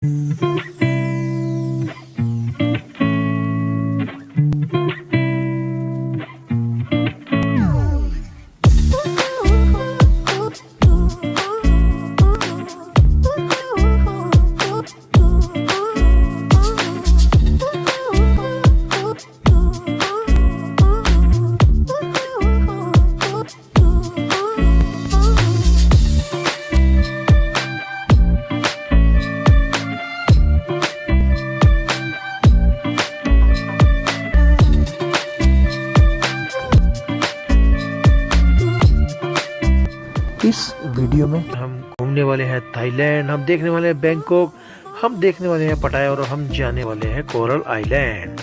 इस वीडियो में हम घूमने वाले हैं थाईलैंड, हम देखने वाले हैं बैंकॉक, हम देखने वाले हैं पटाया और हम जाने वाले हैं कोरल आइलैंड।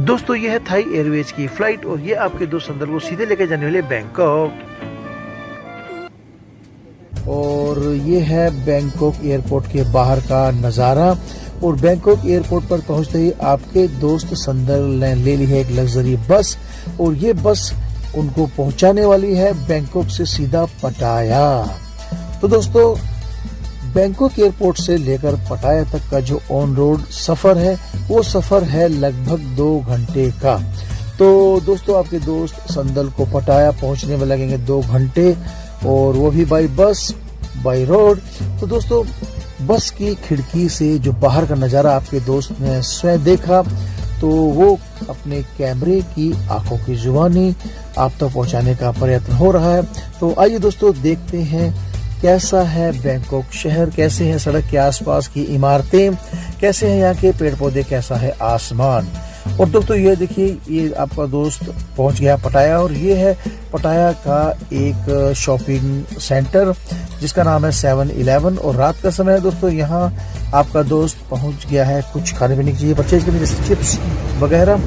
दोस्तों ये है थाई एयरवेज की फ्लाइट और ये आपके दोस्त संदल को सीधे लेके जाने वाले बैंकॉक। और ये है बैंकॉक एयरपोर्ट के बाहर का नज़ारा। और बैंकॉक एयरपोर्ट पर पहुंचते ही आपके दोस्त संदल ने ले ली है एक लग्जरी बस और ये बस उनको पहुंचाने वाली है बैंकॉक से सीधा पटाया। तो दोस्तों बैंकॉक एयरपोर्ट से लेकर पटाया तक का जो ऑन रोड सफर है वो सफर है लगभग 2 घंटे का। तो दोस्तों आपके दोस्त संदल को पटाया पहुंचने में लगेंगे 2 घंटे और वो भी बाई बस बाई रोड। तो दोस्तों बस की खिड़की से जो बाहर का नज़ारा आपके दोस्त ने स्वयं देखा तो वो अपने कैमरे की आंखों की जुबानी आप तक पहुंचाने का प्रयत्न हो रहा है। तो आइए दोस्तों देखते हैं कैसा है बैंकॉक शहर, कैसे हैं सड़क के आसपास की इमारतें, कैसे हैं यहाँ के पेड़ पौधे, कैसा है आसमान। और दोस्तों ये देखिए ये आपका दोस्त पहुंच गया पटाया और ये है पटाया का एक शॉपिंग सेंटर जिसका नाम है 7-Eleven। और रात का समय है दोस्तों, यहाँ आपका दोस्त पहुंच गया है कुछ खाने पीने की चीज़ें परचेज करने जैसे चिप्स वगैरह।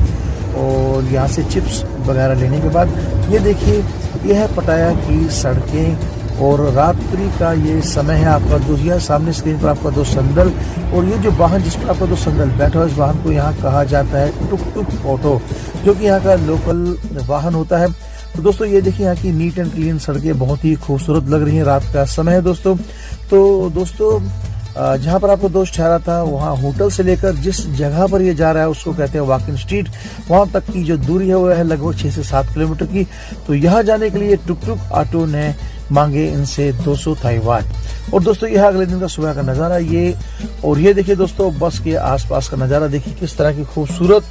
और यहाँ से चिप्स वगैरह लेने के बाद ये देखिए ये है पटाया की सड़कें और रात्रि का ये समय है। आपका दोस्त यह सामने स्क्रीन पर आपका दोस्त संदल और ये जो वाहन जिस पर आपका दोस्त संदल बैठा है इस वाहन को यहाँ कहा जाता है टुक टुक ऑटो, जो कि यहाँ का लोकल वाहन होता है। तो दोस्तों ये देखिए यहाँ की नीट एंड क्लीन सड़कें बहुत ही खूबसूरत लग रही हैं। रात का समय है दोस्तों। तो दोस्तों जहाँ पर आपका दोस्त ठहरा था वहाँ होटल से लेकर जिस जगह पर ये जा रहा है उसको कहते हैं वॉकिंग स्ट्रीट, वहाँ तक की जो दूरी है वो है लगभग 6 से 7 किलोमीटर की। तो यहाँ जाने के लिए टुक टुक ऑटो ने मांगे इनसे 200 थाई बात। और दोस्तों यह अगले दिन का सुबह का नज़ारा ये। और ये देखिए दोस्तों बस के आसपास का नज़ारा देखिए किस तरह की खूबसूरत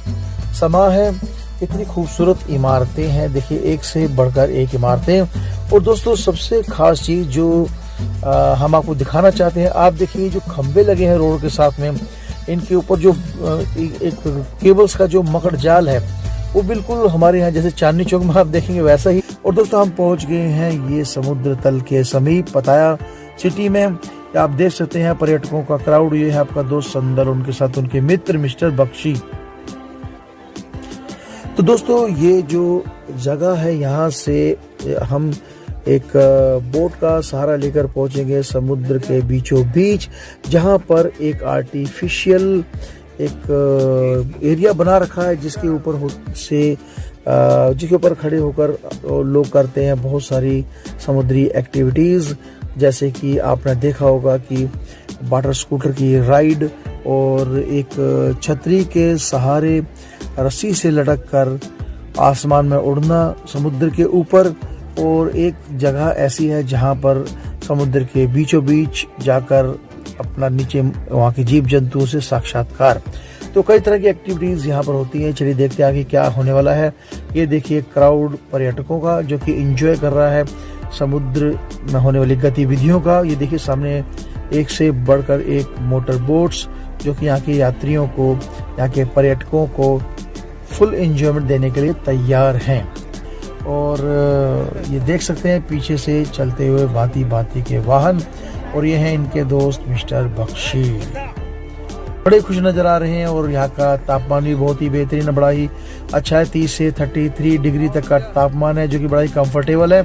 समा है, इतनी खूबसूरत इमारतें हैं, देखिए एक से बढ़कर एक इमारतें। और दोस्तों सबसे खास चीज़ जो हम आपको दिखाना चाहते हैं, आप देखिए जो खंबे लगे हैं रोड के साथ में, इनके ऊपर जो एक केबल्स का जो मकड़ जाल है वो बिल्कुल हमारे यहाँ जैसे चांदनी चौक में आप देखेंगे वैसा ही। और दोस्तों हम पहुँच गए हैं ये समुद्र तल के समीप पटाया सिटी में। आप देख सकते हैं पर्यटकों का क्राउड। ये है आपका दोस्त संदल, उनके साथ उनके मित्र मिस्टर बख्शी। तो दोस्तों ये जो जगह है यहाँ से हम एक बोट का सहारा लेकर पहुंचेंगे समुद्र के बीचों बीच, जहां पर एक आर्टिफिशियल एक एरिया बना रखा है जिसके ऊपर खड़े होकर लोग करते हैं बहुत सारी समुद्री एक्टिविटीज़, जैसे कि आपने देखा होगा कि वाटर स्कूटर की राइड और एक छतरी के सहारे रस्सी से लटक कर आसमान में उड़ना समुद्र के ऊपर। और एक जगह ऐसी है जहां पर समुद्र के बीचों बीच जाकर अपना नीचे वहां के जीव जंतुओं से साक्षात्कार। तो कई तरह की एक्टिविटीज यहाँ पर होती हैं। चलिए देखते हैं आगे क्या होने वाला है। ये देखिए क्राउड पर्यटकों का जो कि एंजॉय कर रहा है समुद्र में होने वाली गतिविधियों का। ये देखिए सामने एक से बढ़कर एक मोटर बोट्स जो कि यहाँ के यात्रियों को, यहाँ के पर्यटकों को फुल एंजॉयमेंट देने के लिए तैयार हैं। और ये देख सकते हैं पीछे से चलते हुए भांति भांति के वाहन। और ये हैं इनके दोस्त मिस्टर बख्शी, बड़े खुश नजर आ रहे हैं। और यहाँ का तापमान भी बहुत ही बेहतरीन, बड़ा ही अच्छा है। 30 से 33 डिग्री तक का तापमान है जो कि बड़ा ही कंफर्टेबल है।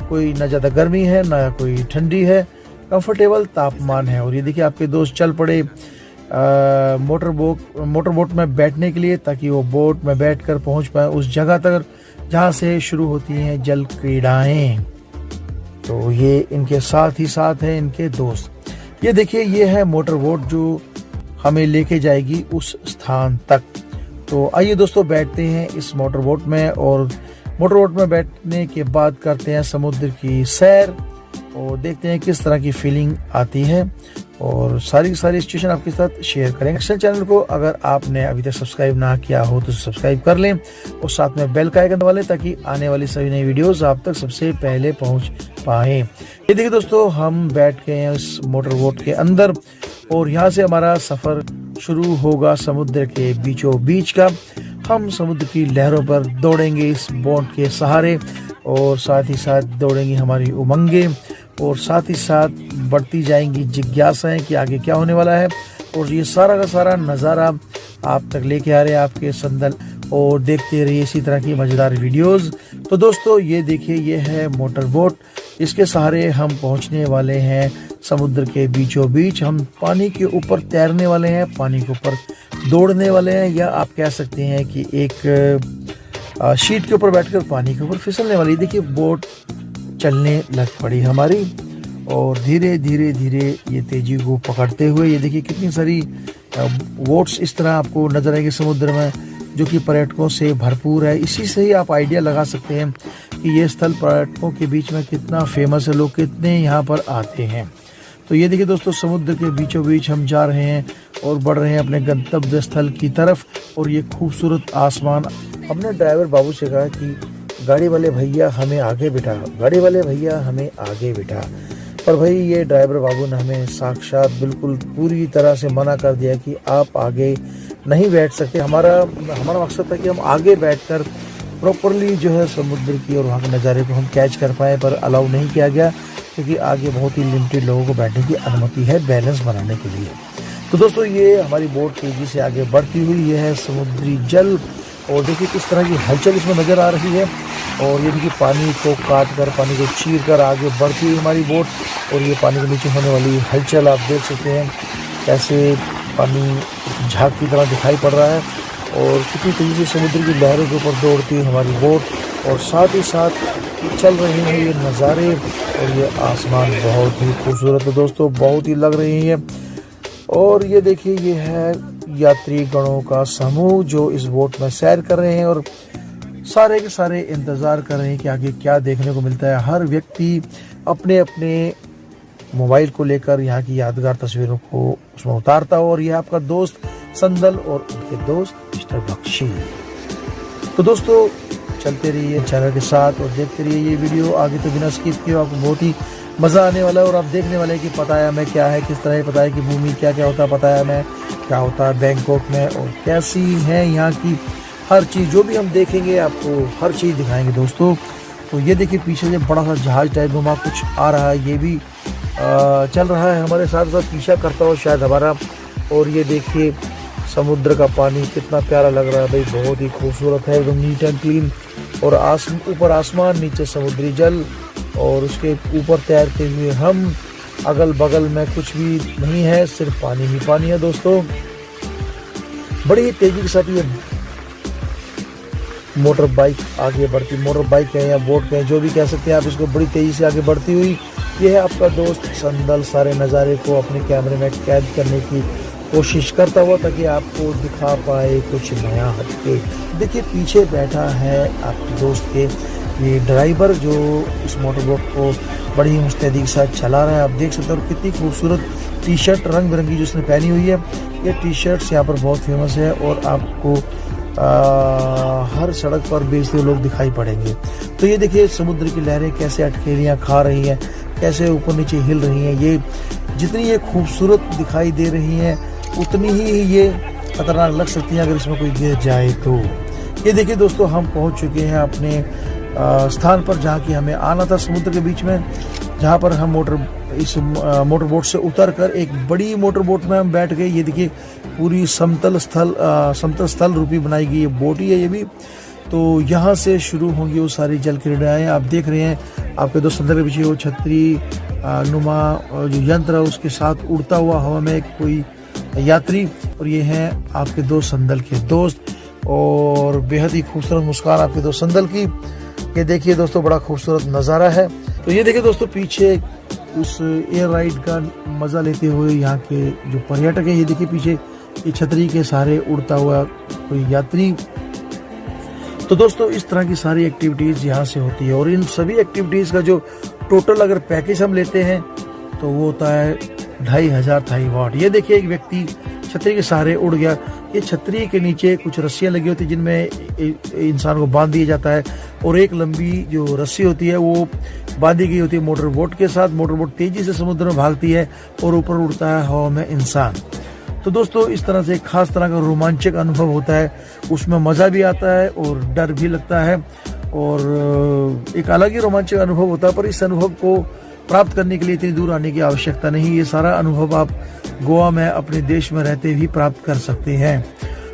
कोई ना ज़्यादा गर्मी है ना कोई ठंडी है, कंफर्टेबल तापमान है। और ये देखिए आपके दोस्त चल पड़े मोटर बोट में बैठने के लिए, ताकि वो बोट में बैठकर पहुंच पाए उस जगह तक जहां से शुरू होती हैं जल क्रीड़ाएं। तो ये इनके साथ ही साथ है इनके दोस्त। ये देखिए ये है मोटर बोट जो हमें लेके जाएगी उस स्थान तक। तो आइए दोस्तों बैठते हैं इस मोटर बोट में और मोटर बोट में बैठने के बाद करते हैं समुद्र की सैर और देखते हैं किस तरह की फीलिंग आती है और सारी सिचुएशन आपके साथ शेयर करेंगे। एक्शन चैनल को अगर आपने अभी तक सब्सक्राइब ना किया हो तो सब्सक्राइब कर लें और साथ में बेल का आइकन दबा लें ताकि आने वाली सभी नई वीडियोस आप तक सबसे पहले पहुंच पाएं। ये देखिए दोस्तों हम बैठ गए हैं इस मोटर बोट के अंदर और यहाँ से हमारा सफर शुरू होगा समुद्र के बीचों बीच का। हम समुद्र की लहरों पर दौड़ेंगे इस बोट के सहारे और साथ ही साथ दौड़ेंगी हमारी उमंगें और साथ ही साथ बढ़ती जाएंगी जिज्ञासाएं कि आगे क्या होने वाला है। और ये सारा का सारा नज़ारा आप तक लेके आ रहे हैं आपके संदल और देखते रहिए इसी तरह की मज़ेदार वीडियोस। तो दोस्तों ये देखिए ये है मोटर बोट, इसके सहारे हम पहुंचने वाले हैं समुद्र के बीचों बीच। हम पानी के ऊपर तैरने वाले हैं, पानी के ऊपर दौड़ने वाले हैं, या आप कह सकते हैं कि एक शीट के ऊपर बैठकर पानी के ऊपर फिसलने वाली। देखिए बोट चलने लग पड़ी हमारी और धीरे धीरे ये तेजी को पकड़ते हुए ये देखिए कितनी सारी बोट्स इस तरह आपको नजर आएगी समुद्र में जो कि पर्यटकों से भरपूर है। इसी से ही आप आइडिया लगा सकते हैं कि ये स्थल पर्यटकों के बीच में कितना फेमस है, लोग कितने यहाँ पर आते हैं। तो ये देखिए दोस्तों समुद्र के बीचों बीच हम जा रहे हैं और बढ़ रहे हैं अपने गंतव्य स्थल की तरफ। और ये खूबसूरत आसमान। हमने ड्राइवर बाबू से कहा कि गाड़ी वाले भैया हमें आगे बिठा, गाड़ी वाले भैया हमें आगे बिठा, पर भाई ये ड्राइवर बाबू ने हमें साक्षात बिल्कुल पूरी तरह से मना कर दिया कि आप आगे नहीं बैठ सकते। हमारा मकसद था कि हम आगे बैठकर प्रॉपरली जो है समुद्र की और वहाँ के नज़ारे को हम कैच कर पाए, पर अलाउ नहीं किया गया क्योंकि आगे बहुत ही लिमिटेड लोगों को बैठने की अनुमति है बैलेंस बनाने के लिए। तो दोस्तों ये हमारी बोट तेजी से आगे बढ़ती हुई ये है समुद्री जल और देखिए किस तरह की हलचल इसमें नज़र आ रही है। और ये देखिए पानी को काट कर, पानी को चीर कर आगे बढ़ती हुई हमारी बोट और ये पानी के नीचे होने वाली हलचल आप देख सकते हैं कैसे पानी झाग की तरह दिखाई पड़ रहा है और कितनी तेजी से समुद्र की लहरों के ऊपर दौड़ती हुई हमारी बोट और साथ ही साथ चल रहे हैं ये नज़ारे और ये आसमान बहुत ही खूबसूरत है दोस्तों, बहुत ही लग रही है। और ये देखिए ये है यात्री गणों का समूह जो इस बोट में सैर कर रहे हैं और सारे के सारे इंतज़ार कर रहे हैं कि आगे क्या देखने को मिलता है। हर व्यक्ति अपने अपने मोबाइल को लेकर यहाँ की यादगार तस्वीरों को उसमें उतारता हो। और यह आपका दोस्त संदल और उनके दोस्त मिस्टर बख्शी। तो दोस्तों चलते रहिए चैनल के साथ और देखते रहिए ये वीडियो आगे तो बिना स्किप किए आपको बहुत ही मज़ा आने वाला है। और आप देखने वाले कि पता है हमें क्या है, किस तरह पता है कि भूमि क्या क्या होता है, पता है हमें क्या होता है बैंकॉक में और कैसी है यहाँ की हर चीज़। जो भी हम देखेंगे आपको हर चीज़ दिखाएंगे दोस्तों। तो ये देखिए पीछे से बड़ा सा जहाज टाइप नुमा कुछ आ रहा है, ये भी चल रहा है हमारे साथ साथ पीछा करता हो शायद हमारा। और ये देखिए समुद्र का पानी कितना प्यारा लग रहा है भाई, बहुत ही खूबसूरत है, एकदम नीट एंड क्लीन। और ऊपर आसमान, नीचे समुद्री जल और उसके ऊपर तैरते हुए हम, अगल बगल में कुछ भी नहीं है, सिर्फ पानी ही पानी है दोस्तों। बड़ी तेजी के साथ ये मोटर बाइक आगे बढ़ती, मोटर बाइक है या बोट है जो भी कह सकते हैं आप इसको, बड़ी तेजी से आगे बढ़ती हुई ये है आपका दोस्त संदल सारे नज़ारे को अपने कैमरे में कैद करने की कोशिश करता हुआ ताकि आपको दिखा पाए कुछ नया हटके। देखिए पीछे बैठा है आपके दोस्त के ये ड्राइवर जो इस मोटर बोट को बड़ी ही मुस्तैदी के साथ चला रहा है। आप देख सकते हैं और कितनी खूबसूरत टी शर्ट रंग बिरंगी जो उसने पहनी हुई है। ये टी शर्ट्स यहाँ पर बहुत फेमस है और आपको हर सड़क पर बेचते हुए लोग दिखाई पड़ेंगे। तो ये देखिए समुद्र की लहरें कैसे अटकेलियाँ खा रही हैं, कैसे ऊपर नीचे हिल रही हैं। ये जितनी ये खूबसूरत दिखाई दे रही हैं उतनी ही ये खतरनाक लग सकती हैं अगर इसमें कोई गिर जाए तो। ये देखिए दोस्तों हम पहुंच चुके हैं अपने स्थान पर जहाँ की हमें आना था समुद्र के बीच में, जहाँ पर हम इस मोटर बोट से उतरकर एक बड़ी मोटर बोट में हम बैठ गए। ये देखिए पूरी समतल स्थल रूपी बनाई गई ये बोट ही है ये भी। तो यहाँ से शुरू होंगी वो सारी जल क्रीड़ाएँ। आप देख रहे हैं आपके दोस्त अंदर के पीछे वो छतरी नुमा जो यंत्र है उसके साथ उड़ता हुआ हवा में कोई यात्री, और ये हैं आपके दोस्त संदल के दोस्त और बेहद ही खूबसूरत मुस्कान आपके दोस्त संदल की। ये देखिए दोस्तों बड़ा खूबसूरत नज़ारा है तो ये देखिए दोस्तों, पीछे उस एयर राइड का मजा लेते हुए यहाँ के जो पर्यटक है, ये देखिए पीछे ये छतरी के सहारे उड़ता हुआ कोई यात्री। तो दोस्तों इस तरह की सारी एक्टिविटीज यहाँ से होती है और इन सभी एक्टिविटीज का जो टोटल अगर पैकेज हम लेते हैं तो वो होता है 2500 थाई वाट। ये देखिए एक व्यक्ति छतरी के सहारे उड़ गया। ये छतरी के नीचे कुछ रस्सियां लगी होती है जिनमें इंसान को बांध दिया जाता है और एक लंबी जो रस्सी होती है वो बांधी गई होती है मोटर बोट के साथ। मोटर बोट तेजी से समुद्र में भागती है और ऊपर उड़ता है हवा में इंसान। तो दोस्तों इस तरह से एक खास तरह का रोमांचक अनुभव होता है, उसमें मज़ा भी आता है और डर भी लगता है और एक अलग ही रोमांचक अनुभव होता है। पर इस अनुभव को प्राप्त करने के लिए इतनी दूर आने की आवश्यकता नहीं, ये सारा अनुभव आप गोवा में अपने देश में रहते भी प्राप्त कर सकते हैं।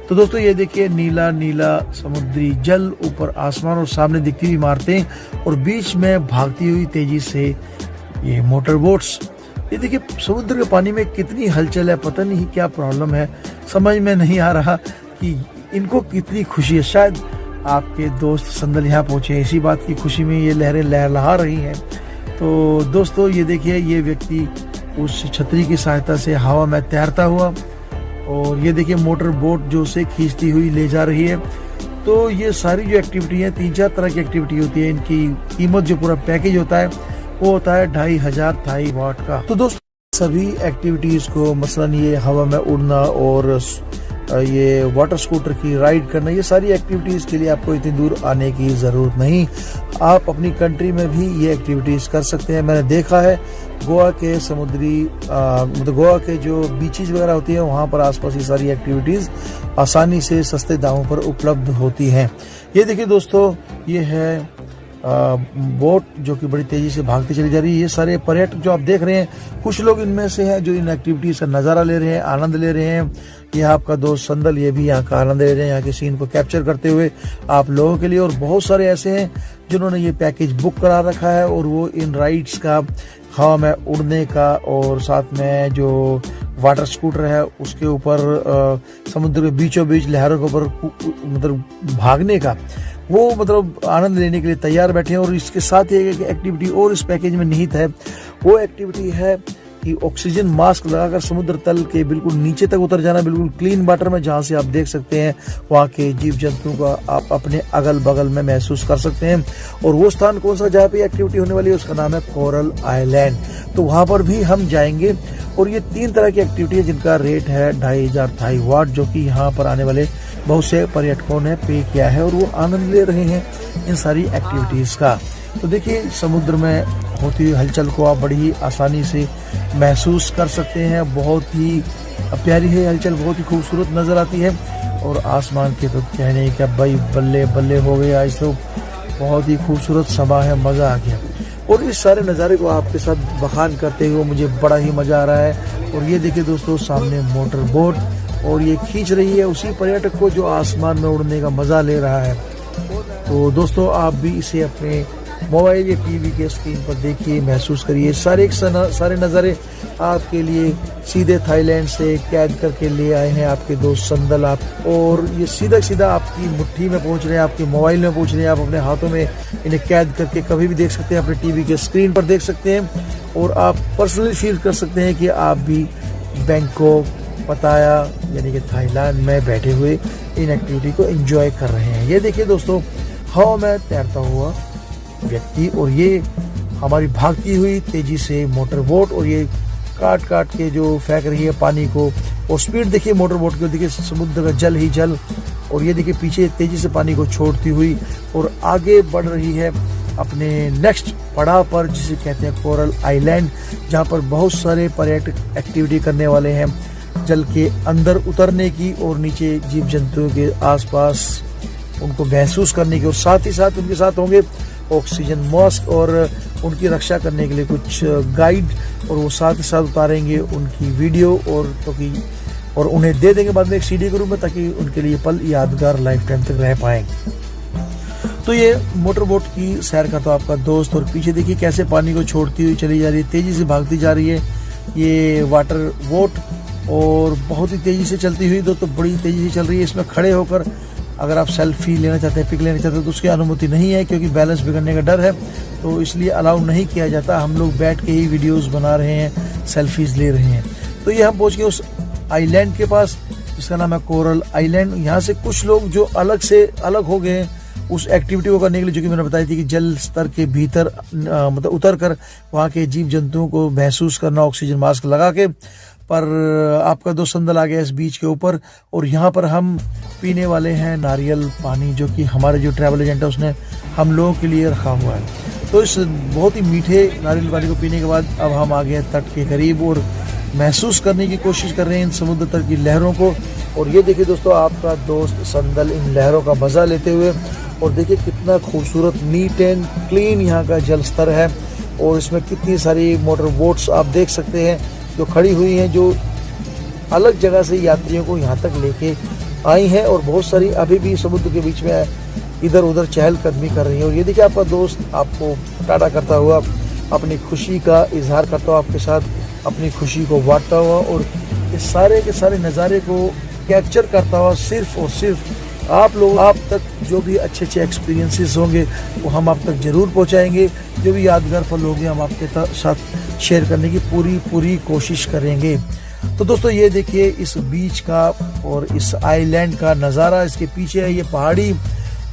तो दोस्तों ये देखिए नीला नीला समुद्री जल, ऊपर आसमान और सामने दिखती हुई इमारतें और बीच में भागती हुई तेजी से ये मोटर बोट्स। ये देखिए समुद्र के पानी में कितनी हलचल है, पता नहीं क्या प्रॉब्लम है, समझ में नहीं आ रहा कि इनको कितनी खुशी है। शायद आपके दोस्त संदल यहाँ पहुंचे, इसी बात की खुशी में ये लहरें लहलहा रही हैं। तो दोस्तों ये देखिए ये व्यक्ति उस छतरी की सहायता से हवा में तैरता हुआ और ये देखिए मोटर बोट जो उसे खींचती हुई ले जा रही है। तो ये सारी जो एक्टिविटी है 3-4 तरह की एक्टिविटी होती है, इनकी कीमत जो पूरा पैकेज होता है वो होता है 2500 थाई वाट का। तो दोस्तों सभी एक्टिविटीज को मसलन ये हवा में उड़ना और ये वाटर स्कूटर की राइड करना, ये सारी एक्टिविटीज के लिए आपको इतनी दूर आने की जरूरत नहीं, आप अपनी कंट्री में भी ये एक्टिविटीज कर सकते हैं। मैंने देखा है गोवा के समुद्री मतलब गोवा के जो बीचेस वगैरह होती है वहाँ पर आसपास ये सारी एक्टिविटीज आसानी से सस्ते दामों पर उपलब्ध होती हैं। ये देखिए दोस्तों ये है बोट जो कि बड़ी तेजी से भागती चली जा रही है। ये सारे पर्यटक जो आप देख रहे हैं, कुछ लोग इनमें से हैं जो इन एक्टिविटीज का नज़ारा ले रहे हैं, आनंद ले रहे हैं। ये आपका दोस्त संदल ये भी यहाँ का आनंद ले रहे हैं, यहाँ के सीन को कैप्चर करते हुए आप लोगों के लिए। और बहुत सारे ऐसे हैं जिन्होंने ये पैकेज बुक करा रखा है और वो इन राइड्स का, हवा में उड़ने का और साथ में जो वाटर स्कूटर है उसके ऊपर समुद्र के बीचों बीच लहरों के ऊपर मतलब भागने का वो मतलब आनंद लेने के लिए तैयार बैठे हैं। और इसके साथ ही एक एक्टिविटी और इस पैकेज में निहित है, वो एक्टिविटी है कि ऑक्सीजन मास्क लगाकर समुद्र तल के बिल्कुल नीचे तक उतर जाना, बिल्कुल क्लीन वाटर में, जहां से आप देख सकते हैं वहां के जीव जंतुओं का आप अपने अगल बगल में महसूस कर सकते हैं। और वो स्थान कौन सा जहाँ पे एक्टिविटी होने वाली है, उसका नाम है कोरल आइलैंड। तो वहां पर भी हम जाएंगे। और ये 3 तरह की एक्टिविटी है जिनका रेट है 2500 थाई वाट, जो कि यहाँ पर आने वाले बहुत से पर्यटकों ने पे किया है और वो आनंद ले रहे हैं इन सारी एक्टिविटीज का। तो देखिए समुद्र में होती हुई हलचल को आप बड़ी ही आसानी से महसूस कर सकते हैं। बहुत ही प्यारी है हलचल, बहुत ही खूबसूरत नजर आती है। और आसमान के तो कहने का भाई बल्ले बल्ले हो गए, आज तो बहुत ही खूबसूरत समा है, मजा आ गया। और इस सारे नज़ारे को आपके साथ बखान करते हुए मुझे बड़ा ही मजा आ रहा है। और ये देखिए दोस्तों सामने मोटर बोट और ये खींच रही है उसी पर्यटक को जो आसमान में उड़ने का मजा ले रहा है। तो दोस्तों आप भी इसे अपने मोबाइल या टीवी के स्क्रीन पर देखिए, महसूस करिए। सारे नज़ारे आपके लिए सीधे थाईलैंड से कैद करके ले आए हैं आपके दोस्त संदल आप। और ये सीधा सीधा आपकी मुट्ठी में पहुंच रहे हैं, आपके मोबाइल में पहुंच रहे हैं। आप अपने हाथों में इन्हें कैद करके कभी भी देख सकते हैं, अपने टीवी के स्क्रीन पर देख सकते हैं। और आप पर्सनली फील कर सकते हैं कि आप भी बैंकॉक, पताया यानी कि थाईलैंड में बैठे हुए इन एक्टिविटी को एंजॉय कर रहे हैं। ये देखिए दोस्तों हवा में तैरता हुआ व्यक्ति और ये हमारी भागती हुई तेजी से मोटर बोट, और ये काट काट के जो फेंक रही है पानी को। और स्पीड देखिए मोटर बोट की, देखिए समुद्र का जल ही जल। और ये देखिए पीछे तेजी से पानी को छोड़ती हुई और आगे बढ़ रही है अपने नेक्स्ट पड़ाव पर, जिसे कहते हैं कोरल आइलैंड, जहाँ पर बहुत सारे पर्यटक एक्टिविटी करने वाले हैं जल के अंदर उतरने की और नीचे जीव जंतुओं के आसपास उनको महसूस करने की। और साथ ही साथ उनके साथ होंगे ऑक्सीजन मास्क और उनकी रक्षा करने के लिए कुछ गाइड, और वो साथ ही साथ उतारेंगे उनकी वीडियो और उन्हें दे देंगे बाद में एक सीडी के रूप में, ताकि उनके लिए पल यादगार लाइफ टाइम तक रह पाएं। तो ये मोटर बोट की सैर का तो आपका दोस्त, और पीछे देखिए कैसे पानी को छोड़ती हुई चली जा रही है, तेजी से भागती जा रही है ये वाटर बोट, और बहुत ही तेजी से चलती हुई दोस्तों, बड़ी तेजी से चल रही है। इसमें खड़े होकर अगर आप सेल्फी लेना चाहते हैं, पिक लेना चाहते हैं तो उसकी अनुमति नहीं है, क्योंकि बैलेंस बिगड़ने का डर है, तो इसलिए अलाउ नहीं किया जाता। हम लोग बैठ के ही वीडियोस बना रहे हैं, सेल्फीज ले रहे हैं। तो ये हम पहुंच गए उस आइलैंड के पास, जिसका नाम है कोरल आइलैंड। यहाँ से कुछ लोग जो अलग हो गए हैं उस एक्टिविटी को करने के लिए, जो कि मैंने बताई थी कि जल स्तर के भीतर मतलब उतर कर वहाँ के जीव जंतुओं को महसूस करना ऑक्सीजन मास्क लगा के। पर आपका दोस्त संदल आ गया इस बीच के ऊपर, और यहाँ पर हम पीने वाले हैं नारियल पानी, जो कि हमारे जो ट्रैवल एजेंट है उसने हम लोगों के लिए रखा हुआ है। तो इस बहुत ही मीठे नारियल पानी को पीने के बाद अब हम आ गए तट के करीब और महसूस करने की कोशिश कर रहे हैं इन समुद्र तट की लहरों को। और ये देखिए दोस्तों, आपका दोस्त संदल इन लहरों का मज़ा लेते हुए, और देखिए कितना खूबसूरत नीट एंड क्लीन यहाँ का जल स्तर है। और इसमें कितनी सारी मोटर बोट्स आप देख सकते हैं जो खड़ी हुई हैं, जो अलग जगह से यात्रियों को यहाँ तक लेके आई हैं, और बहुत सारी अभी भी समुद्र के बीच में इधर उधर चहलकदमी कर रही हैं। और ये देखिए आपका दोस्त आपको टाटा करता हुआ, अपनी खुशी का इजहार करता हुआ, आपके साथ अपनी खुशी को बांटता हुआ, और इस सारे के सारे नज़ारे को कैप्चर करता हुआ सिर्फ और सिर्फ आप तक जो भी अच्छे अच्छे एक्सपीरियंसेस होंगे वो हम आप तक ज़रूर पहुंचाएंगे। जो भी यादगार पल होंगे हम आपके साथ शेयर करने की पूरी कोशिश करेंगे। तो दोस्तों ये देखिए इस बीच का और इस आइलैंड का नज़ारा, इसके पीछे है ये पहाड़ी,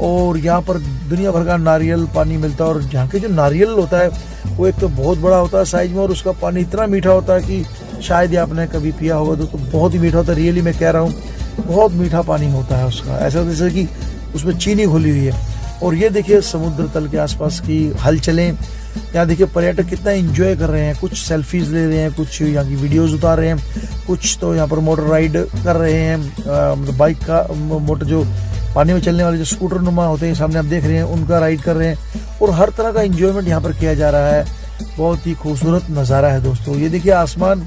और यहाँ पर दुनिया भर का नारियल पानी मिलता है। और यहाँ के जो नारियल होता है वो एक तो बहुत बड़ा होता है साइज में, और उसका पानी इतना मीठा होता है कि शायद ही आपने कभी पिया होगा दोस्तों, बहुत ही मीठा होता है। रियली मैं कह रहा हूँ, बहुत मीठा पानी होता है उसका, ऐसा जैसे कि उसमें चीनी घुली हुई है। और ये देखिए समुद्र तल के आसपास की हलचलें, यहाँ देखिए पर्यटक कितना एंजॉय कर रहे हैं, कुछ सेल्फीज ले रहे हैं, कुछ यहाँ की वीडियोस उतार रहे हैं, कुछ तो यहाँ पर मोटर राइड कर रहे हैं, मतलब बाइक का मोटर जो पानी में चलने वाले जो स्कूटर नुमा होते हैं सामने आप देख रहे हैं, उनका राइड कर रहे हैं। और हर तरह का एंजॉयमेंट यहाँ पर किया जा रहा है। बहुत ही खूबसूरत नज़ारा है दोस्तों। ये देखिए आसमान,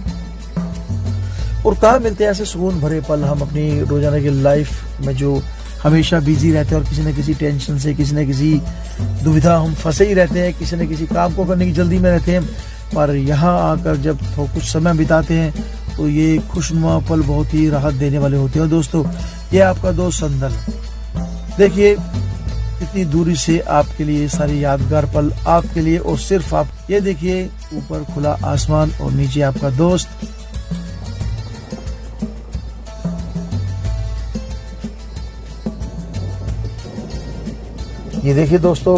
और कहाँ मिलते हैं ऐसे सुकून भरे पल हम अपनी रोजाना की लाइफ में, जो हमेशा बिजी रहते हैं और किसी न किसी टेंशन से, किसी न किसी दुविधा हम फंसे ही रहते हैं, किसी न किसी काम को करने की जल्दी में रहते हैं। पर यहाँ आकर जब तो कुछ समय बिताते हैं तो ये खुशनुमा पल बहुत ही राहत देने वाले होते हैं। दोस्तों ये आपका दोस्त संदल, देखिए कितनी दूरी से आपके लिए सारे यादगार पल आपके लिए, और सिर्फ आप। ये देखिए ऊपर खुला आसमान और नीचे आपका दोस्त। ये देखिए दोस्तों,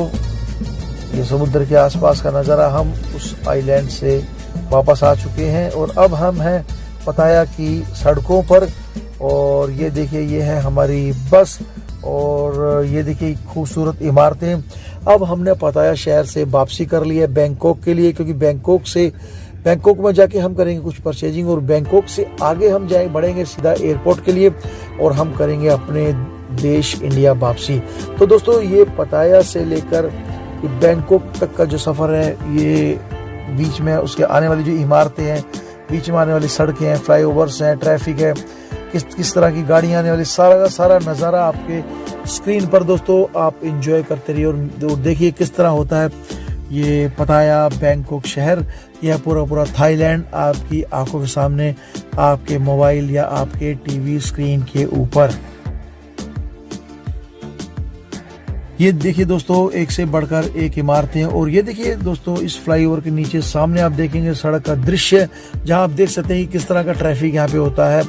ये समुद्र के आसपास का नज़ारा। हम उस आइलैंड से वापस आ चुके हैं और अब हम हैं पताया की सड़कों पर। और ये देखिए ये है हमारी बस, और ये देखिए खूबसूरत इमारतें। अब हमने पताया शहर से वापसी कर ली है बैंकॉक के लिए, क्योंकि बैंकॉक में जाके हम करेंगे कुछ परचेजिंग, और बैंकॉक से आगे हम बढ़ेंगे सीधा एयरपोर्ट के लिए, और हम करेंगे अपने देश इंडिया वापसी। तो दोस्तों ये पताया से लेकर बैंकॉक तक का जो सफ़र है, ये बीच में उसके आने वाली जो इमारतें हैं, बीच में आने वाली सड़कें हैं, फ्लाईओवर्स हैं, ट्रैफिक है, किस तरह की गाड़ियाँ आने वाली, सारा का सारा नज़ारा आपके स्क्रीन पर दोस्तों आप एंजॉय करते रहिए। और देखिए किस तरह होता है ये पताया बैंकॉक शहर। यह पूरा थाईलैंड आपकी आंखों के सामने, आपके मोबाइल या आपके टीवी स्क्रीन के ऊपर। ये देखिए दोस्तों एक से बढ़कर एक इमारतें। और ये देखिए दोस्तों इस फ्लाईओवर के नीचे सामने आप देखेंगे सड़क का दृश्य, जहां आप देख सकते हैं कि किस तरह का ट्रैफिक यहाँ पे होता है।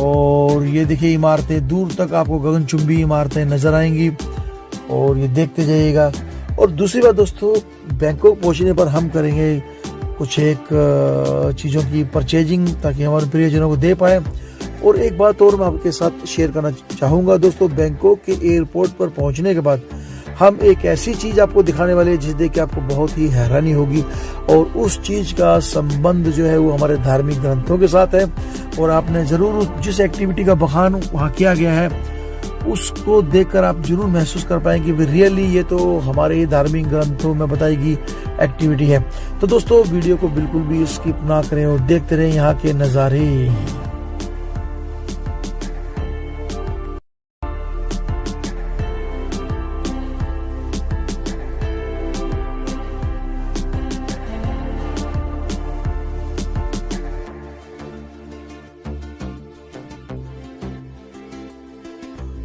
और ये देखिए इमारतें, दूर तक आपको गगनचुंबी इमारतें नजर आएंगी, और ये देखते जाइएगा। और दूसरी बात दोस्तों, बैंकॉक पहुंचने पर हम करेंगे कुछ एक चीज़ों की परचेजिंग, ताकि हमारे प्रियजनों को दे पाए। और एक बात और मैं आपके साथ शेयर करना चाहूँगा दोस्तों, बैंकॉक के एयरपोर्ट पर पहुँचने के बाद हम एक ऐसी चीज़ आपको दिखाने वाले हैं जिसे देख के आपको बहुत ही हैरानी होगी, और उस चीज़ का संबंध जो है वो हमारे धार्मिक ग्रंथों के साथ है। और आपने ज़रूर जिस एक्टिविटी का बखान वहाँ किया गया है उसको देखकर आप जरूर महसूस कर पाएंगे कि रियली ये तो हमारे धार्मिक ग्रंथों में बताई गई एक्टिविटी है। तो दोस्तों वीडियो को बिल्कुल भी स्किप ना करें और देखते रहें यहाँ के नज़ारे।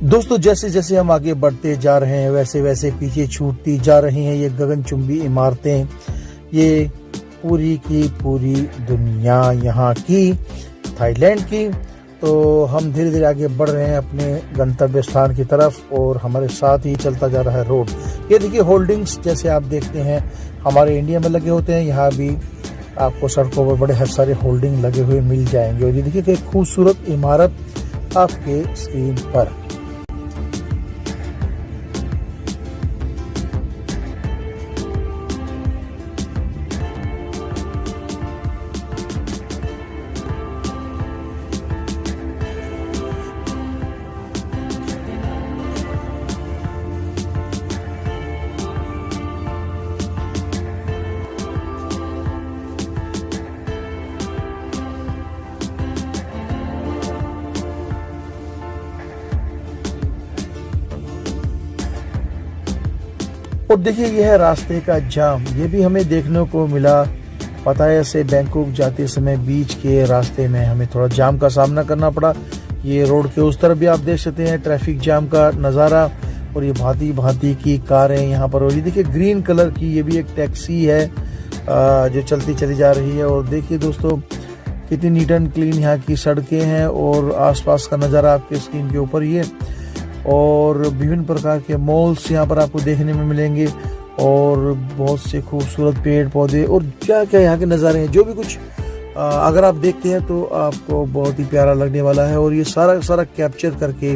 दोस्तों जैसे जैसे हम आगे बढ़ते जा रहे हैं वैसे वैसे पीछे छूटती जा रही हैं ये गगनचुंबी इमारतें। ये पूरी की पूरी दुनिया यहाँ की, थाईलैंड की। तो हम धीरे धीरे आगे बढ़ रहे हैं अपने गंतव्य स्थान की तरफ और हमारे साथ ही चलता जा रहा है रोड। ये देखिए होल्डिंग्स जैसे आप देखते हैं हमारे इंडिया में लगे होते हैं, यहाँ भी आपको सड़कों पर बड़े हर सारे होल्डिंग लगे हुए मिल जाएंगे। और ये देखिए कि खूबसूरत इमारत आपके स्क्रीन पर। और देखिए यह है रास्ते का जाम, ये भी हमें देखने को मिला। पताया से बैंकॉक जाते समय बीच के रास्ते में हमें थोड़ा जाम का सामना करना पड़ा। ये रोड के उस तरफ भी आप देख सकते हैं ट्रैफिक जाम का नज़ारा। और ये भांति भांति की कारें यहाँ पर। और ये देखिए ग्रीन कलर की ये भी एक टैक्सी है जो चलती चली जा रही है। और देखिए दोस्तों कितनी नीट एंड क्लीन यहाँ की सड़कें हैं और आसपास का नज़ारा आपके स्क्रीन के ऊपर ये। और विभिन्न प्रकार के मॉल्स यहाँ पर आपको देखने में मिलेंगे और बहुत से खूबसूरत पेड़ पौधे और क्या क्या यहाँ के नज़ारे हैं। जो भी कुछ अगर आप देखते हैं तो आपको बहुत ही प्यारा लगने वाला है। और ये सारा सारा कैप्चर करके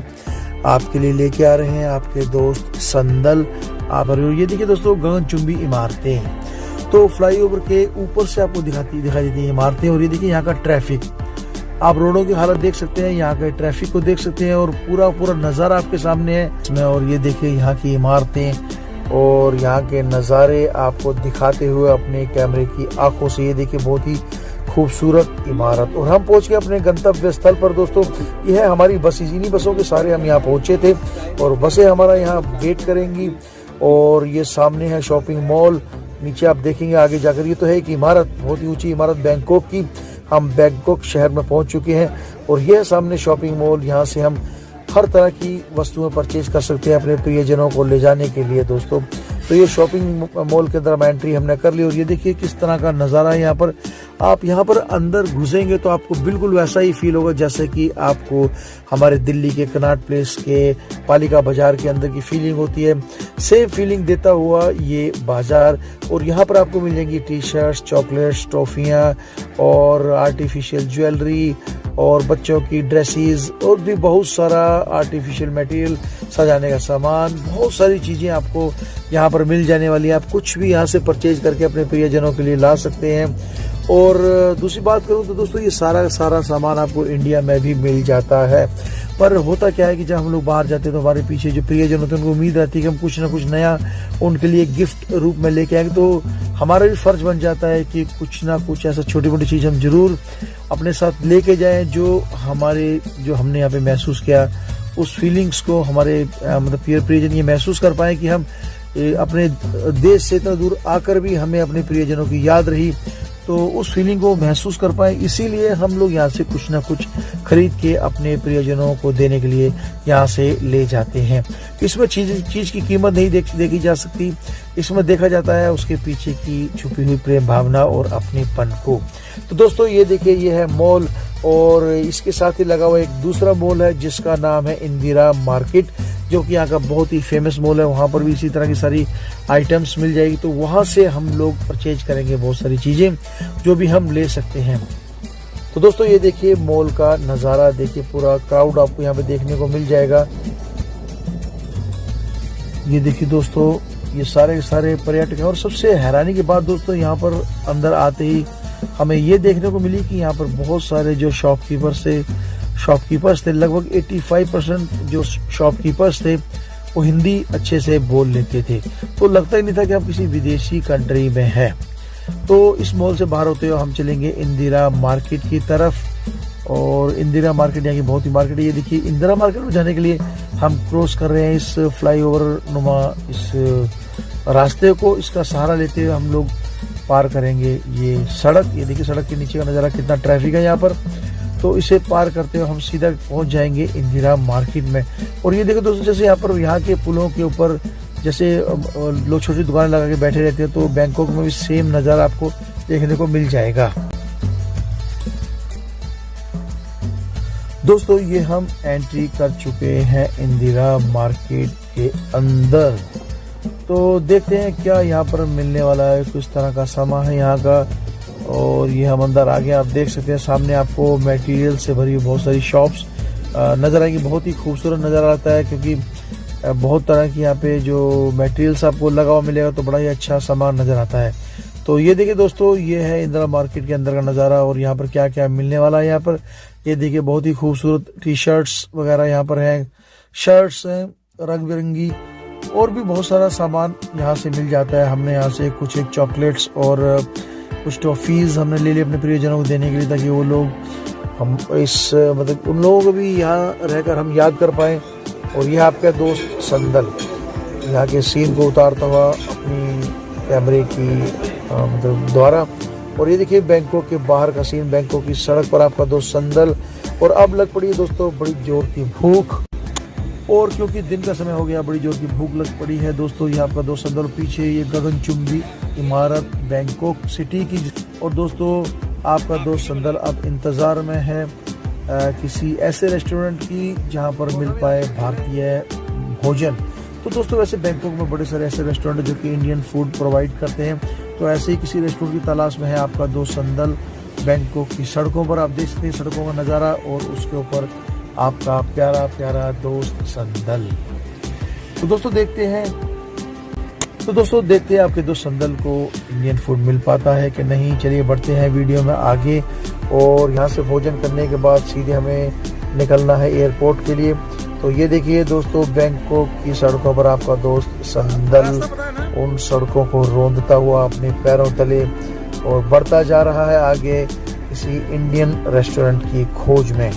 आपके लिए लेके आ रहे हैं आपके दोस्त संदल आप। ये देखिए दोस्तों गगनचुंबी इमारतें, तो फ्लाईओवर के ऊपर से आपको दिखाई देती है इमारतें। और ये देखिए यहाँ का ट्रैफिक, आप रोडों की हालत देख सकते हैं, यहाँ के ट्रैफिक को देख सकते हैं और पूरा नज़ारा आपके सामने है इसमें। और ये देखिए यहाँ की इमारतें और यहाँ के नज़ारे आपको दिखाते हुए अपने कैमरे की आंखों से। ये देखिए बहुत ही खूबसूरत इमारत। और हम पहुंच गए अपने गंतव्य स्थल पर दोस्तों। यह है हमारी बस, इन्हीं बसों के सारे हम यहाँ पहुंचे थे और बसें हमारा यहाँ वेट करेंगी। और ये सामने है शॉपिंग मॉल, नीचे आप देखेंगे आगे जाकर। ये तो है एक इमारत, बहुत ही ऊंची इमारत बैंकॉक की। हम बैंकॉक शहर में पहुंच चुके हैं और यह सामने शॉपिंग मॉल, यहाँ से हम हर तरह की वस्तुएं परचेज कर सकते हैं अपने प्रियजनों को ले जाने के लिए दोस्तों। तो ये शॉपिंग मॉल के अंदर एंट्री हमने कर ली। और ये देखिए किस तरह का नज़ारा है यहाँ पर। आप यहाँ पर अंदर घुसेंगे तो आपको बिल्कुल वैसा ही फील होगा जैसे कि आपको हमारे दिल्ली के कनॉट प्लेस के पालिका बाजार के अंदर की फीलिंग होती है। सेम फीलिंग देता हुआ ये बाजार। और यहाँ पर आपको मिल जाएंगी टी शर्ट्स, चॉकलेट्स, टॉफियाँ और आर्टिफिशियल ज्वेलरी और बच्चों की ड्रेसेस और भी बहुत सारा आर्टिफिशियल मटेरियल, सजाने का सामान, बहुत सारी चीज़ें आपको यहाँ पर मिल जाने वाली है। आप कुछ भी यहाँ से परचेज करके अपने प्रियजनों के लिए ला सकते हैं। और दूसरी बात करूँ तो दोस्तों ये सारा सामान आपको इंडिया में भी मिल जाता है। पर होता क्या है कि जब हम लोग बाहर जाते हैं तो हमारे पीछे जो प्रियजन होते हैं उनको उम्मीद रहती है कि हम कुछ ना कुछ नया उनके लिए गिफ्ट रूप में लेके आएंगे। तो हमारा भी फर्ज बन जाता है कि कुछ ना कुछ ऐसा छोटी मोटी चीज़ हम जरूर अपने साथ लेके जाएं जो हमने यहाँ पे महसूस किया, उस फीलिंग्स को हमारे मतलब प्रियजन ये महसूस कर पाए कि हम अपने देश से इतना दूर आकर भी हमें अपने प्रियजनों की याद रही, तो उस फीलिंग को महसूस कर पाए। इसीलिए हम लोग यहाँ से कुछ ना कुछ खरीद के अपने प्रियजनों को देने के लिए यहाँ से ले जाते हैं। इसमें चीज़ की कीमत नहीं देखी जा सकती, इसमें देखा जाता है उसके पीछे की छुपी हुई प्रेम भावना और अपनेपन को। तो दोस्तों ये देखिए ये है मॉल और इसके साथ ही लगा हुआ एक दूसरा मॉल है जिसका नाम है इंदिरा मार्केट, जो कि यहाँ का बहुत ही फेमस मॉल है। वहाँ पर भी इसी तरह की सारी आइटम्स मिल जाएगी, तो वहाँ से हम लोग परचेज करेंगे बहुत सारी चीज़ें जो भी हम ले सकते हैं। तो दोस्तों ये देखिए मॉल का नज़ारा, देखिए पूरा क्राउड आपको यहाँ पे देखने को मिल जाएगा। ये देखिए दोस्तों ये सारे पर्यटक हैं। और सबसे हैरानी की बात दोस्तों यहाँ पर अंदर आते ही हमें ये देखने को मिली कि यहाँ पर बहुत सारे जो शॉपकीपर्स थे, लगभग 85% जो शॉपकीपर्स थे वो हिंदी अच्छे से बोल लेते थे। तो लगता ही नहीं था कि आप किसी विदेशी कंट्री में हैं। तो इस मॉल से बाहर होते हुए हम चलेंगे इंदिरा मार्केट की तरफ। और इंदिरा मार्केट यहाँ की बहुत ही मार्केट है। ये देखिए इंदिरा मार्केट में जाने के लिए हम क्रॉस कर रहे हैं इस फ्लाईओवर नुमा इस रास्ते को। इसका सहारा लेते हुए हम लोग पार करेंगे ये सड़क। ये देखिए सड़क के नीचे का नज़ारा, कितना ट्रैफिक है यहाँ पर। तो इसे पार करते हुए हम सीधा पहुंच जाएंगे इंदिरा मार्केट में। और ये देखो दोस्तों, जैसे यहाँ के पुलों के ऊपर जैसे लोग छोटी दुकानें लगा के बैठे रहते हैं, तो बैंकॉक में भी सेम नज़ारा आपको देखने को मिल जाएगा। दोस्तों ये हम एंट्री कर चुके हैं इंदिरा मार्केट के अंदर। तो देखते हैं क्या यहाँ पर मिलने वाला है, कुछ तरह का सामान है यहाँ का। और ये हम अंदर आ गए। आप देख सकते हैं सामने आपको मटेरियल से भरी बहुत सारी शॉप्स नज़र आएंगी। बहुत ही खूबसूरत नज़र आता है, क्योंकि बहुत तरह की यहाँ पे जो मटेरियल्स आपको लगा हुआ मिलेगा, तो बड़ा ही अच्छा सामान नज़र आता है। तो ये देखिए दोस्तों, ये है इंदिरा मार्केट के अंदर का नज़ारा। और यहाँ पर क्या क्या मिलने वाला है यहाँ पर, ये देखिए बहुत ही खूबसूरत टी शर्ट्स वगैरह यहाँ पर हैं, शर्ट्स हैं रंग बिरंगी, और भी बहुत सारा सामान यहाँ से मिल जाता है। हमने यहाँ से कुछ एक चॉकलेट्स और कुछ टॉफ़ीज़ हमने ले ली अपने प्रियजनों को देने के लिए, ताकि वो लोग हम इस मतलब उन लोगों को भी यहाँ रहकर हम याद कर पाएँ। और यह आपका दोस्त संदल यहाँ के सीन को उतारता हुआ अपनी कैमरे की मतलब द्वारा। और ये देखिए बैंकॉक के बाहर का सीन, बैंकॉक की सड़क पर आपका दोस्त संदल। और अब लग पड़ी है दोस्तों बड़ी जोर की भूख, और क्योंकि दिन का समय हो गया, बड़ी जोर की भूख लग पड़ी है दोस्तों। ये आपका दोस्त संदल, पीछे ये गगनचुंबी इमारत बैंकॉक सिटी की। और दोस्तों आपका दोस्त संदल अब इंतज़ार में है किसी ऐसे रेस्टोरेंट की जहां पर मिल पाए भारतीय भोजन। तो दोस्तों वैसे बैंकॉक में बड़े सारे ऐसे रेस्टोरेंट जो कि इंडियन फूड प्रोवाइड करते हैं, तो ऐसे ही किसी रेस्टोरेंट की तलाश में है आपका दोस्त संदल। बैंकॉक की सड़कों पर आप देख सकते हैं सड़कों का नज़ारा, और उसके ऊपर आपका प्यारा प्यारा दोस्त संदल। तो दोस्तों देखते हैं आपके दोस्त संदल को इंडियन फूड मिल पाता है कि नहीं। चलिए बढ़ते हैं वीडियो में आगे। और यहाँ से भोजन करने के बाद सीधे हमें निकलना है एयरपोर्ट के लिए। तो ये देखिए दोस्तों, बैंकॉक की सड़कों पर आपका दोस्त संदल उन सड़कों को रोंदता हुआ अपने पैरों तले और बढ़ता जा रहा है आगे किसी इंडियन रेस्टोरेंट की खोज में।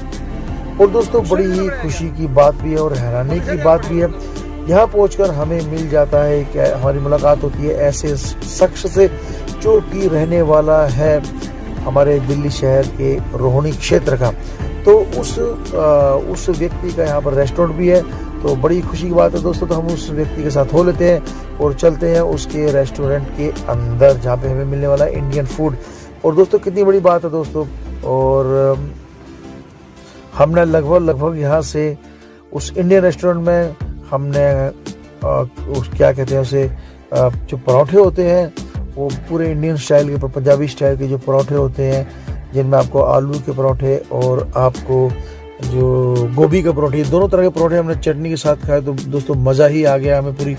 और दोस्तों बड़ी ही खुशी की बात भी है और हैरानी की बात भी है, यहाँ पहुंचकर हमें मिल जाता है कि हमारी मुलाकात होती है ऐसे शख्स से जो कि रहने वाला है हमारे दिल्ली शहर के रोहिणी क्षेत्र का। तो उस व्यक्ति का यहाँ पर रेस्टोरेंट भी है, तो बड़ी खुशी की बात है दोस्तों। तो हम उस व्यक्ति के साथ हो लेते हैं और चलते हैं उसके रेस्टोरेंट के अंदर, जहाँ पे हमें मिलने वाला है इंडियन फूड। और दोस्तों कितनी बड़ी बात है दोस्तों, और हमने लगभग यहाँ से उस इंडियन रेस्टोरेंट में हमने उस क्या कहते हैं उसे, जो पराठे होते हैं वो पूरे इंडियन स्टाइल के, पंजाबी स्टाइल के जो पराठे होते हैं, जिनमें आपको आलू के पराठे और आपको जो गोभी के पराठे, दोनों तरह के पराठे हमने चटनी के साथ खाए। तो दोस्तों मज़ा ही आ गया, हमें पूरी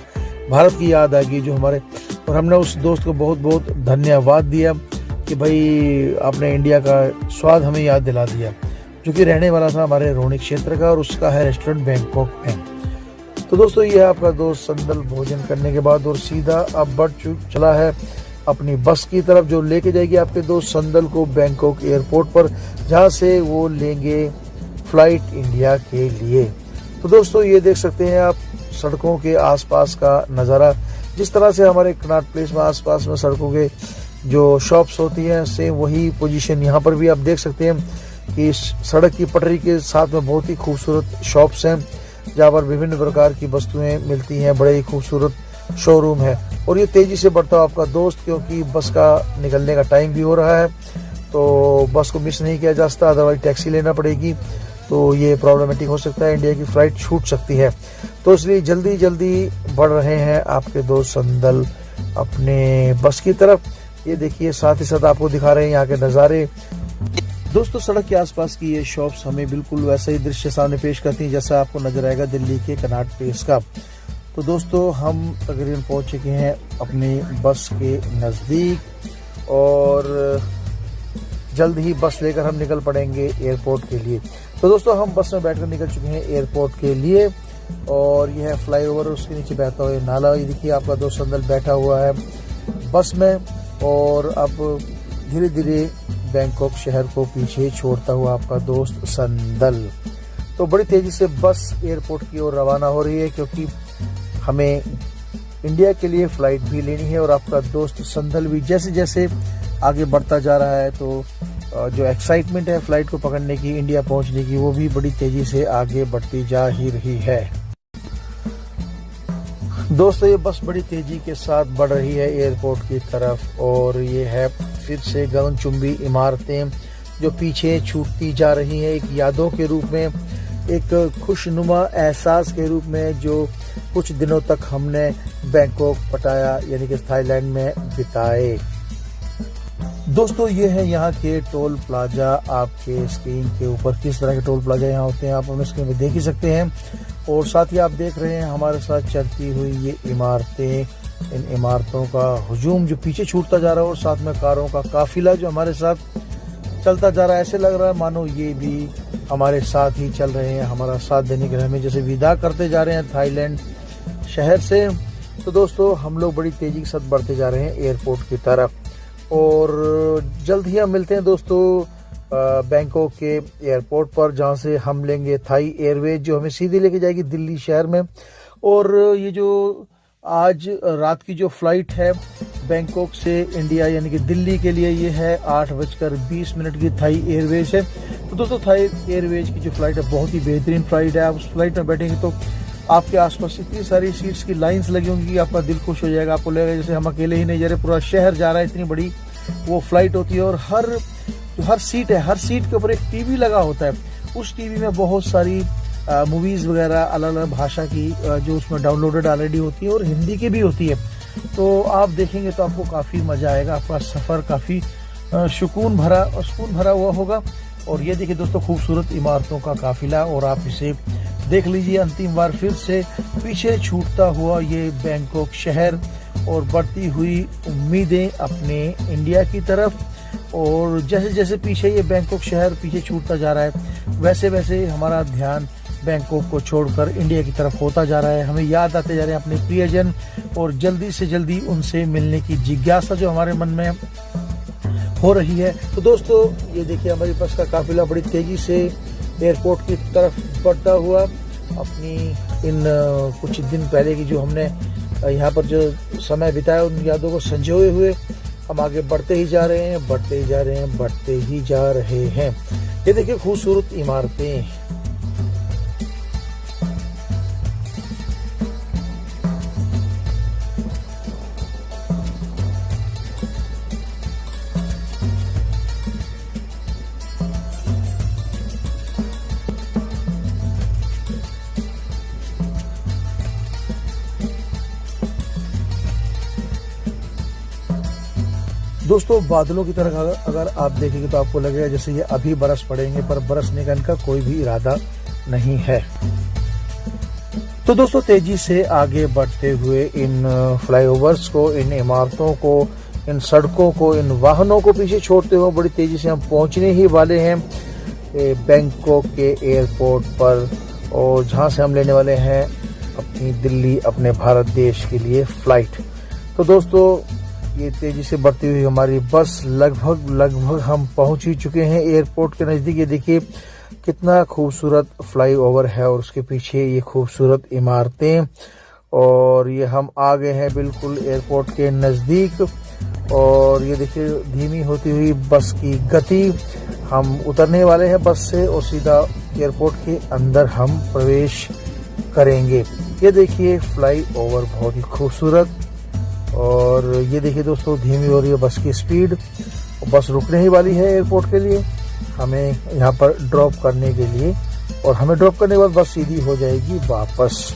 भारत की याद आ गई जो हमारे। और हमने उस दोस्त को बहुत बहुत धन्यवाद दिया कि भाई आपने इंडिया का स्वाद हमें याद दिला दिया, जो कि रहने वाला था हमारे रोहिणी क्षेत्र का, और उसका है रेस्टोरेंट बैंकॉक में। तो दोस्तों ये है आपका दोस्त संदल भोजन करने के बाद, और सीधा अब बढ़ चला है अपनी बस की तरफ, जो लेके जाएगी आपके दोस्त संदल को बैंकॉक एयरपोर्ट पर, जहां से वो लेंगे फ्लाइट इंडिया के लिए। तो दोस्तों ये देख सकते हैं आप सड़कों के आसपास का नज़ारा, जिस तरह से हमारे कनॉट प्लेस में आसपास में सड़कों के जो शॉप्स होती हैं, सेम वही पोजीशन यहाँ पर भी आप देख सकते हैं कि सड़क की पटरी के साथ में बहुत ही खूबसूरत शॉप्स हैं, जहाँ पर विभिन्न प्रकार की वस्तुएं मिलती हैं। बड़े ही खूबसूरत शोरूम है। और ये तेज़ी से बढ़ता हुआ आपका दोस्त, क्योंकि बस का निकलने का टाइम भी हो रहा है, तो बस को मिस नहीं किया जा सकता, अदरवाइज टैक्सी लेना पड़ेगी, तो ये प्रॉब्लमेटिक हो सकता है, इंडिया की फ़्लाइट छूट सकती है। तो इसलिए जल्दी जल्दी बढ़ रहे हैं आपके दोस्त संदल अपने बस की तरफ। ये देखिए, साथ ही साथ आपको दिखा रहे हैं यहाँ के नज़ारे। दोस्तों सड़क के आसपास की ये शॉप्स हमें बिल्कुल वैसा ही दृश्य सामने पेश करती हैं जैसा आपको नजर आएगा दिल्ली के कनॉट प्लेस का। तो दोस्तों हम तकरीबन पहुंच चुके हैं अपनी बस के नज़दीक, और जल्द ही बस लेकर हम निकल पड़ेंगे एयरपोर्ट के लिए। तो दोस्तों हम बस में बैठकर निकल चुके हैं एयरपोर्ट के लिए, और यह है फ्लाईओवर, उसके नीचे बहता हुआ नाला। ये देखिए आपका दोस्त संदल बैठा हुआ है बस में, और अब धीरे धीरे बैंकॉक शहर को पीछे छोड़ता हुआ आपका दोस्त संदल। तो बड़ी तेज़ी से बस एयरपोर्ट की ओर रवाना हो रही है, क्योंकि हमें इंडिया के लिए फ़्लाइट भी लेनी है। और आपका दोस्त संदल भी जैसे जैसे आगे बढ़ता जा रहा है, तो जो एक्साइटमेंट है फ्लाइट को पकड़ने की, इंडिया पहुंचने की, वो भी बड़ी तेजी से आगे बढ़ती जा ही रही है। दोस्तों ये बस बड़ी तेजी के साथ बढ़ रही है एयरपोर्ट की तरफ और ये है फिर से गगनचुंबी इमारतें जो पीछे छूटती जा रही हैं, एक यादों के रूप में, एक खुशनुमा एहसास के रूप में जो कुछ दिनों तक हमने बैंकॉक, पटाया यानी कि थाईलैंड में बिताए। दोस्तों ये है यहाँ के टोल प्लाजा, आपके स्क्रीन के ऊपर किस तरह के टोल प्लाजा यहाँ होते हैं आप अपने स्क्रीन में देख ही सकते हैं। और साथ ही आप देख रहे हैं हमारे साथ चलती हुई ये इमारतें, इन इमारतों का हुजूम जो पीछे छूटता जा रहा है और साथ में कारों का काफिला जो हमारे साथ चलता जा रहा है। ऐसे लग रहा है मानो ये भी हमारे साथ ही चल रहे हैं, हमारा साथ देने के लिए हमें जैसे विदा करते जा रहे हैं थाईलैंड शहर से। तो दोस्तों हम लोग बड़ी तेजी के साथ बढ़ते जा रहे हैं एयरपोर्ट की तरफ और जल्द ही हम मिलते हैं दोस्तों बैंकॉक के एयरपोर्ट पर, जहां से हम लेंगे थाई एयरवेज जो हमें सीधे लेके जाएगी दिल्ली शहर में। और ये जो आज रात की जो फ्लाइट है बैंकॉक से इंडिया यानी कि दिल्ली के लिए, ये है 8:20 की थाई एयरवेज है। तो दोस्तों थाई एयरवेज की जो फ्लाइट है बहुत ही बेहतरीन फ्लाइट है। आप उस फ्लाइट में बैठेंगे तो आपके आसपास इतनी सारी सीट्स की लाइंस लगी होंगी कि आपका दिल खुश हो जाएगा। आपको लगेगा जैसे हम अकेले ही नहीं जा रहे, पूरा शहर जा रहा है, इतनी बड़ी वो फ्लाइट होती है। और हर सीट है, हर सीट के ऊपर एक टीवी लगा होता है। उस टीवी में बहुत सारी मूवीज वगैरह अलग अलग भाषा की जो उसमें डाउनलोडेड ऑलरेडी होती है और हिंदी की भी होती है। तो आप देखेंगे तो आपको काफी मजा आएगा, आपका सफर काफी सुकून भरा हुआ होगा। और ये देखिए दोस्तों खूबसूरत इमारतों का काफिला, और आप इसे देख लीजिए अंतिम बार फिर से पीछे छूटता हुआ ये बैंकॉक शहर और बढ़ती हुई उम्मीदें अपने इंडिया की तरफ। और जैसे जैसे पीछे ये बैंकॉक शहर पीछे छूटता जा रहा है वैसे वैसे हमारा ध्यान बैंकॉक को छोड़कर इंडिया की तरफ होता जा रहा है। हमें याद आते जा रहे हैं अपने प्रियजन और जल्दी से जल्दी उनसे मिलने की जिज्ञासा जो हमारे मन में हो रही है। तो दोस्तों ये देखिए हमारी बस का काफिला बड़ी तेजी से एयरपोर्ट की तरफ बढ़ता हुआ अपनी इन कुछ दिन पहले की जो हमने यहाँ पर जो समय बिताया उन यादों को संजोए हुए हम आगे बढ़ते ही जा रहे हैं, बढ़ते ही जा रहे हैं, बढ़ते ही जा रहे हैं। ये देखिए खूबसूरत इमारतें। दोस्तों बादलों की तरह अगर आप देखेंगे तो आपको लगेगा जैसे ये अभी बरस पड़ेंगे, पर बरसने का इनका कोई भी इरादा नहीं है। तो दोस्तों तेजी से आगे बढ़ते हुए इन फ्लाईओवर्स को, इन इमारतों को, इन सड़कों को, इन वाहनों को पीछे छोड़ते हुए बड़ी तेजी से हम पहुंचने ही वाले हैं बैंकॉक के एयरपोर्ट पर, और जहां से हम लेने वाले हैं अपनी दिल्ली, अपने भारत देश के लिए फ्लाइट। तो दोस्तों ये तेजी से बढ़ती हुई हमारी बस लगभग हम पहुंच ही चुके हैं एयरपोर्ट के नजदीक। ये देखिए कितना खूबसूरत फ्लाईओवर है और उसके पीछे ये खूबसूरत इमारतें, और ये हम आ गए हैं बिल्कुल एयरपोर्ट के नजदीक। और ये देखिए धीमी होती हुई बस की गति, हम उतरने वाले हैं बस से और सीधा एयरपोर्ट के अंदर हम प्रवेश करेंगे। ये देखिए फ्लाईओवर बहुत ही खूबसूरत, और ये देखिए दोस्तों धीमी हो रही है बस की स्पीड। बस रुकने ही वाली है एयरपोर्ट के लिए, हमें यहाँ पर ड्रॉप करने के लिए, और हमें ड्रॉप करने के बाद बस सीधी हो जाएगी वापस।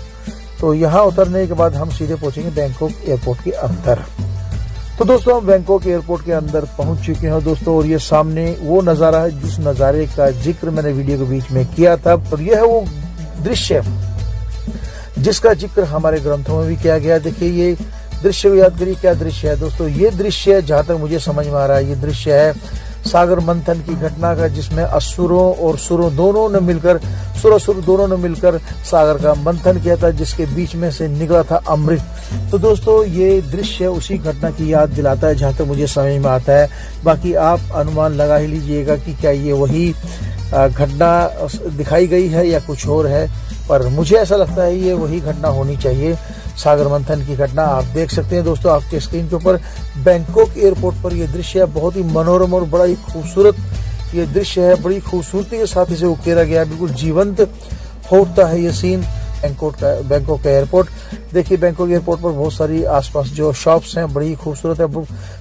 तो यहाँ उतरने के बाद हम सीधे पहुंचेंगे बैंकॉक एयरपोर्ट के अंदर। तो दोस्तों हम बैंकॉक एयरपोर्ट के अंदर पहुंच चुके हैं दोस्तों, और ये सामने वो नज़ारा है जिस नज़ारे का जिक्र मैंने वीडियो के बीच में किया था। और यह है वो दृश्य जिसका जिक्र हमारे ग्रंथों में भी किया गया। देखिए ये दृश्य को याद करिए, क्या दृश्य है दोस्तों। ये दृश्य जहां तक मुझे समझ में आ रहा है ये दृश्य है सागर मंथन की घटना का, जिसमें असुरों और सुरों दोनों ने मिलकर, सुरासुर दोनों ने मिलकर सागर का मंथन किया था, जिसके बीच में से निकला था अमृत। तो दोस्तों ये दृश्य उसी घटना की याद दिलाता है जहां तक मुझे समझ में आता है। बाकी आप अनुमान लगा ही लीजिएगा कि क्या ये वही घटना दिखाई गई है या कुछ और है, पर मुझे ऐसा लगता है ये वही घटना होनी चाहिए सागर मंथन की घटना आप देख सकते हैं दोस्तों आपके स्क्रीन के ऊपर। बैंकॉक एयरपोर्ट पर यह दृश्य है, बहुत ही मनोरम और बड़ा ही खूबसूरत ये दृश्य है। बड़ी खूबसूरती के साथ इसे उकेरा गया, बिल्कुल जीवंत होता है ये सीन बैंकॉक का एयरपोर्ट। देखिए बैंकॉक एयरपोर्ट पर बहुत सारी आसपास जो शॉप्स हैं बड़ी ही खूबसूरत है,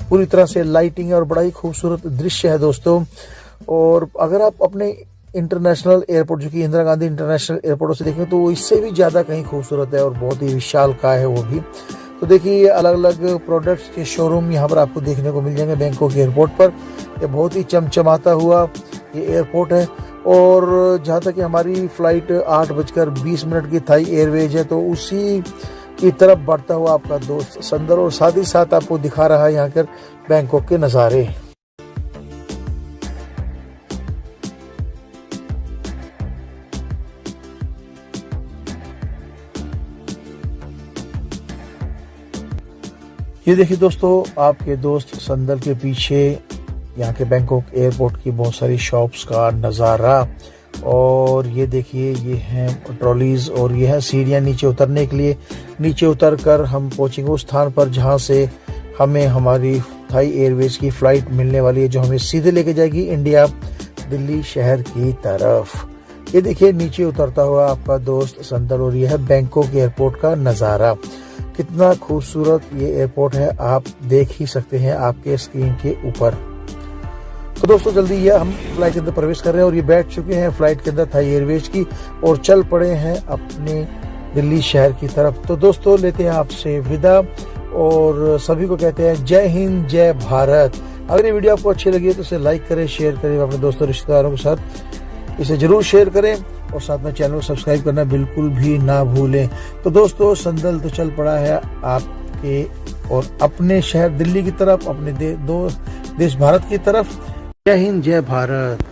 पूरी तरह से लाइटिंग है और बड़ा ही खूबसूरत दृश्य है दोस्तों। और अगर आप अपने इंटरनेशनल एयरपोर्ट जो कि इंदिरा गांधी इंटरनेशनल एयरपोर्ट से देखें तो वो इससे भी ज़्यादा कहीं खूबसूरत है और बहुत ही विशालकाय है वो भी। तो देखिए अलग अलग प्रोडक्ट्स के शोरूम यहाँ पर आपको देखने को मिल जाएंगे बैंकॉक एयरपोर्ट पर। ये बहुत ही चमचमाता हुआ ये एयरपोर्ट है। और जहाँ तक कि हमारी फ्लाइट 8:20 की थाई एयरवेज है, तो उसी की तरफ बढ़ता हुआ आपका दोस्त संदर, और साथ ही साथ आपको दिखा रहा है यहाँ कर बैंकॉक के नज़ारे। ये देखिए दोस्तों आपके दोस्त संदल के पीछे यहाँ के बैंकॉक एयरपोर्ट की बहुत सारी शॉप्स का नज़ारा। और ये देखिए ये हैं ट्रॉलीज और ये है सीढ़ियाँ नीचे उतरने के लिए। नीचे उतर कर हम पहुँचेंगे उस स्थान पर जहाँ से हमें हमारी थाई एयरवेज की फ़्लाइट मिलने वाली है, जो हमें सीधे लेके जाएगी इंडिया दिल्ली शहर की तरफ। ये देखिए नीचे उतरता हुआ आपका दोस्त संदल, और यह है बैंकॉक एयरपोर्ट का नज़ारा। कितना खूबसूरत ये एयरपोर्ट है आप देख ही सकते हैं आपके स्क्रीन के ऊपर। तो दोस्तों जल्दी ये हम फ्लाइट के अंदर प्रवेश कर रहे हैं और ये बैठ चुके हैं फ्लाइट के अंदर थाई एयरवेज की और चल पड़े हैं अपने दिल्ली शहर की तरफ। तो दोस्तों लेते हैं आपसे विदा और सभी को कहते हैं जय हिंद जय भारत। अगर ये वीडियो आपको अच्छी लगी है तो इसे लाइक करें, शेयर करें, अपने दोस्तों रिश्तेदारों के साथ इसे जरूर शेयर करें और साथ में चैनल को सब्सक्राइब करना बिल्कुल भी ना भूलें। तो दोस्तों संदल तो चल पड़ा है आपके और अपने शहर दिल्ली की तरफ, अपने देश भारत की तरफ। जय हिंद जय भारत।